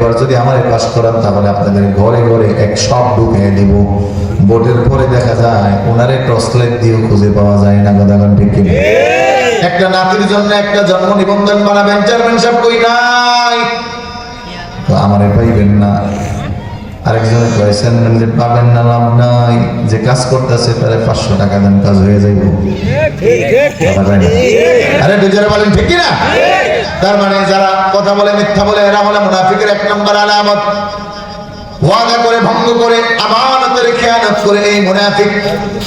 এবার যদি আমার পাস করান তাহলে আপনাদের ঘরে ঘরে এক সব ঢুকিয়ে দিব। ভোটের পরে দেখা যায় ওনারে টর্চলাইট দিয়েও খুঁজে পাওয়া যায় না। গদাগণ ঠিক কিনা? একটা নাতির জন্য একটা জন্ম নিবন্ধন বানাবেন, চেয়ারম্যান সাহেব কই নাই, তো আমারে পাইবেন না। আরেকজনে কয়েছেন পাবেন না, লাভ নাই, যে কাজ করতেছে তারে 500 টাকা দেন, কাজ হয়ে যাইব। আরে দুজনে বলেন ঠিক কিনা? তার মানে যারা কথা বলে মিথ্যা বলে এরা হলো মুনাফিকের 1 নম্বর আলামত। ওয়াদা করে ভঙ্গ করে আমানতের খেয়ানত করে এই মুনাফিক।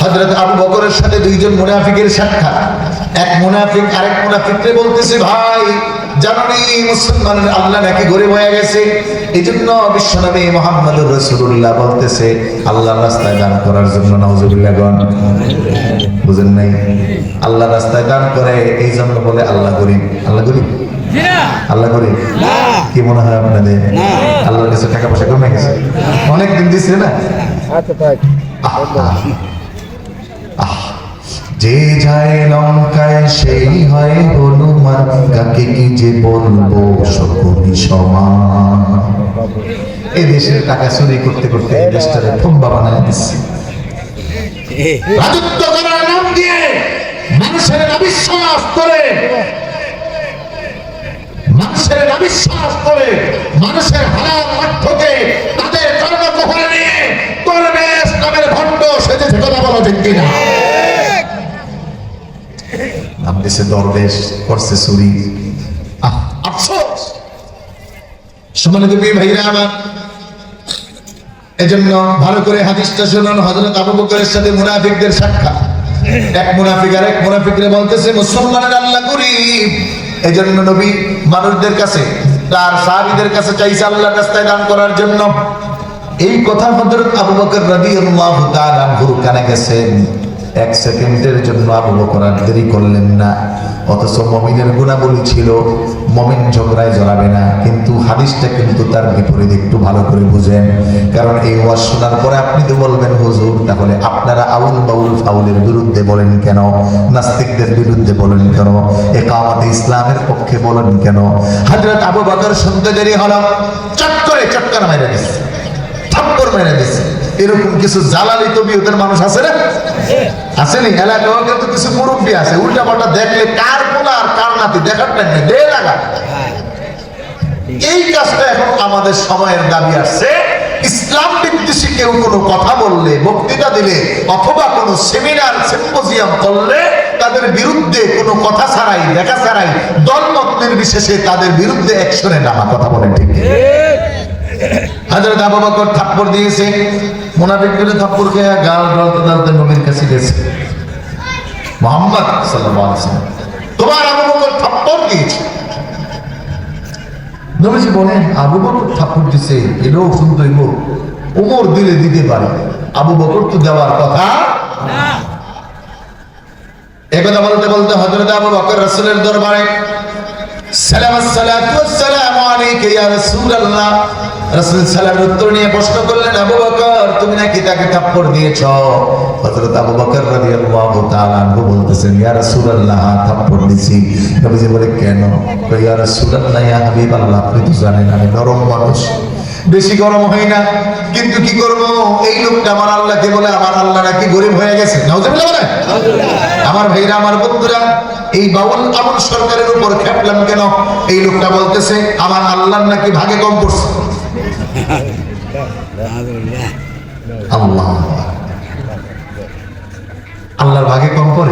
হযরত আবু বকরের সাথে দুইজন মুনাফিকের সাক্ষাৎ। এক মুনাফিক আরেক মুনাফিককে বলতেছে, ভাই জানেন মুসলমানের আল্লাহ নাকি গরিব হয়ে গেছে, এইজন্য বিশ্বনবী মুহাম্মদুর রাসূলুল্লাহ বলতেছে আল্লাহর রাস্তায় দান করার জন্য। নাউজুবিল্লাহ গণ বুঝেন নাই? আল্লাহর রাস্তায় দান করে এই জন্য বলে আল্লাহ গরিব। আল্লাহ গরিব? আল্লাহ গরিব না। কি মনে হয় আপনাদের আল্লাহর কাছে টাকা পয়সা কমে গেছে? অনেক দিন দিচ্ছে না। যে যায় লঙ্কায় সেই হয় হনুমান, কাকে কি যে বলবো সকলই সমান। এই দেশের টাকা চুরি করতে করতে এই দেশটারে থম্বা বানায় দিচ্ছে। রাজত্ব করার নাম দিয়ে মানুষের অবিশ্বাস করে, মানুষের হালাল অর্থকে তাদের কর্মকোহরে নিয়ে দরবেশ নামের ভণ্ড সেজেছে। কথা বলো ঠিক কিনা? নাম দিছে দরবেশ, করছে চুরি। আফসোস সম্মানিত ভাইরা আমার, এজন্য ভালো করে হাদিসটা শুনুন। হযরত আবু বকরের সাথে মুনাফিকদের সাক্ষাৎ। এক মুনাফিক আরেক মুনাফিকরে বলতেছে মুসলমানের আল্লাহ গরিব, এজন্য নবী মানুষদের কাছে তার সাহাবীদের কাছে চাইছে আল্লাহর রাস্তায় দান করার জন্য। এই কথা হযরত আবু বকর রাদিয়াল্লাহু তাআলা আনহুর কানে গেছেন। 1 সেকেন্ডের জন্য আবু বকর আর দেরি করলেন না। অথচ মুমিনের গুণাবলী ছিল মুমিন ঝগড়ায় জড়াবে না, কিন্তু হাদিসটা কিন্তু তার বিপরীত। একটু ভালো করে বুঝেন, কারণ এই ওয়াজ শোনার পরে আপনি তো বলবেন হুজুর তাহলে আপনারা আউল বাউল ফাউলের বিরুদ্ধে বলেন কেন, নাস্তিকদের বিরুদ্ধে বলেন কেন, ইকামতে ইসলামের পক্ষে বলেন কেন? হযরত আবু বকর শুনতে দেরি হলো, চট করে চটকার মেরে দিচ্ছে, থাপ্পড় মেরে দিচ্ছে। এরকম কিছু জালালি তবিয়তের মানুষ আছে না? আসেনি? এলাকাও কিন্তু কিছু মুরব্বী আছে, উল্টা পাল্টা দেখলে কার পোলা আর কার নাতি দেখার টাইম নেই, দে লাগা। এই কাজটা এখন আমাদের সময়ের দাবি আসছে। ইসলাম বিদ্বেষী কেউ কোনো কথা বললে, বক্তৃতা দিলে, অথবা কোনো সেমিনার সিম্পোজিয়াম করলে তাদের বিরুদ্ধে কোনো কথা ছাড়াই, দেখা ছাড়াই, দলমত নির্বিশেষে তাদের বিরুদ্ধে অ্যাকশনে নামা। কথা বলে ঠিক? হযরত আবু বকর থাপ্পড় দিয়েছে, মুনাফিকদের থাপ্পড় খেয়ে গাল জ্বলতে জ্বলতে নবীর কাছে গেছে। মুহাম্মদ সাল্লাল্লাহু আলাইহি ওয়াসাল্লাম, তোমার আবু বকর থাপ্পড় দিয়েছে। নবীজি বলেন আবু বকর থাপ্পড় দিয়েছে, এটাও শুনতে হইব। ওমর দিলে দিতে পারে, আবু বকর তো দেওয়ার কথা না। একথা বলতে বলতে হযরত আবু বকর রাসূলের দরবারে আসসালামু আলাইকা ইয়া রাসূলুল্লাহ, রাসূল সালামের উত্তর নিয়ে প্রশ্ন করলেন, আবু বকর তুমি নাকি তাকে থাপ্পড় দিয়েছো? হযরত আবু বকর রাদিয়াল্লাহু তাআলা আনহু বলতেছেন, ইয়া রাসূলুল্লাহ থাপ্পড় দিয়েছি। নবীজি বলে কেন? ইয়া রাসূলুল্লাহ ইয়া হাবিবাল্লাহ, আপনি তো জানেন আমি নরম মানুষ, বেশি গরম হই না, কিন্তু কি করব, এই লোকটা আমার আল্লাহকে বলে আমার আল্লাহ নাকি গরিব হয়ে গেছে। নাউজুবিল্লাহ বলে। আমার ভাইরা, আমার বন্ধুরা, এই বাউল আমল সরকারের উপর খেপলাম কেন? এই লোকটা বলতেছে আমার আল্লাহর নাকি ভাগে কম পড়ছে। আল্লাহর ভাগে কম পড়ে।